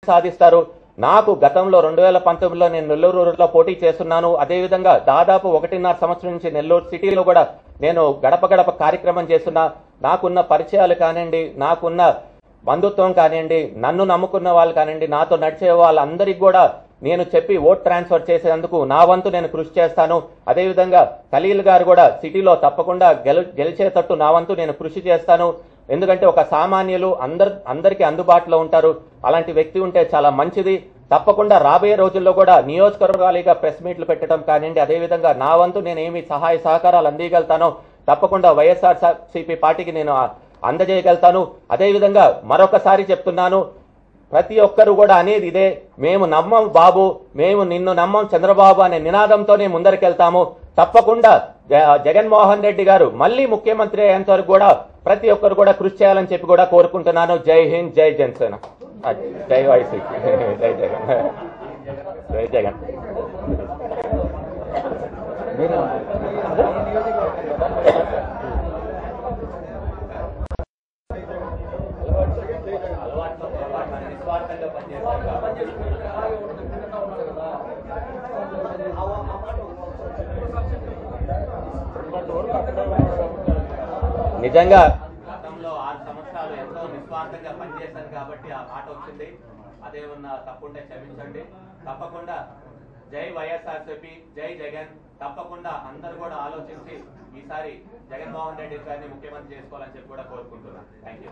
సాధిస్తారు. నాకు గతంలో 2019లో నేను నెల్లూరులో పోటీ చేస్తున్నాను. అదేవిధంగా దాదాపు 1.5 సంవత్సరం నుంచి నెల్లూరు సిటీలో కూడా నేను గడప గడప కార్యక్రమం చేస్తున్నా. నాకున్న పరిచయాలు కానివ్వండి, నాకున్న బంధుత్వం కానివ్వండి, నన్ను నమ్ముకున్న వాళ్ళు కానివ్వండి, నాతో నడిచే వాళ్ళందరికీ కూడా నేను చెప్పి ఓట్ ట్రాన్స్ఫర్ చేసేందుకు నా వంతు నేను కృషి చేస్తాను. అదేవిధంగా ఖలీల్ గారు కూడా సిటీలో తప్పకుండా గెలిచేటట్టు నా వంతు నేను కృషి చేస్తాను. ఎందుకంటే ఒక సామాన్యులు అందరికీ అందుబాటులో ఉంటారు. అలాంటి వ్యక్తి ఉంటే చాలా మంచిది. తప్పకుండా రాబోయే రోజుల్లో కూడా నియోజకవర్గాలుగా ప్రెస్ మీట్లు పెట్టడం కానివ్వండి, అదేవిధంగా నా వంతు నేనేమి సహాయ సహకారాలు అందియగలుగుతానో తప్పకుండా వైఎస్ఆర్సీపీ పార్టీకి నేను అందజేయగలుగుతాను. అదేవిధంగా మరొకసారి చెప్తున్నాను, ప్రతి ఒక్కరు కూడా అనేది ఇదే, మేము నమ్మం బాబు, మేము నిన్ను నమ్మం చంద్రబాబు అనే నినాదంతోనే ముందరికెళ్తాము. తప్పకుండా జగన్మోహన్ రెడ్డి గారు మళ్ళీ ముఖ్యమంత్రి అయ్యేంత వరకు కూడా ప్రతి ఒక్కరు కూడా కృషి చేయాలని చెప్పి కూడా కోరుకుంటున్నాను. జై హింద్, జై జనసేన, జై వైసీపీ, జై జగన్, జై జగన్. నిజంగా గతంలో 6 సంవత్సరాలు ఎంతో నిస్వార్థంగా పనిచేశాను కాబట్టి ఆ మాట వచ్చింది. అదేమన్నా తప్పుంటే క్షమించండి. తప్పకుండా జై వైఎస్ఆర్సీపీ, జై జగన్. తప్పకుండా అందరూ కూడా ఆలోచించి ఈసారి జగన్మోహన్ రెడ్డి గారిని ముఖ్యమంత్రి చేసుకోవాలని చెప్పి కూడా కోరుకుంటున్నాను. Thank you.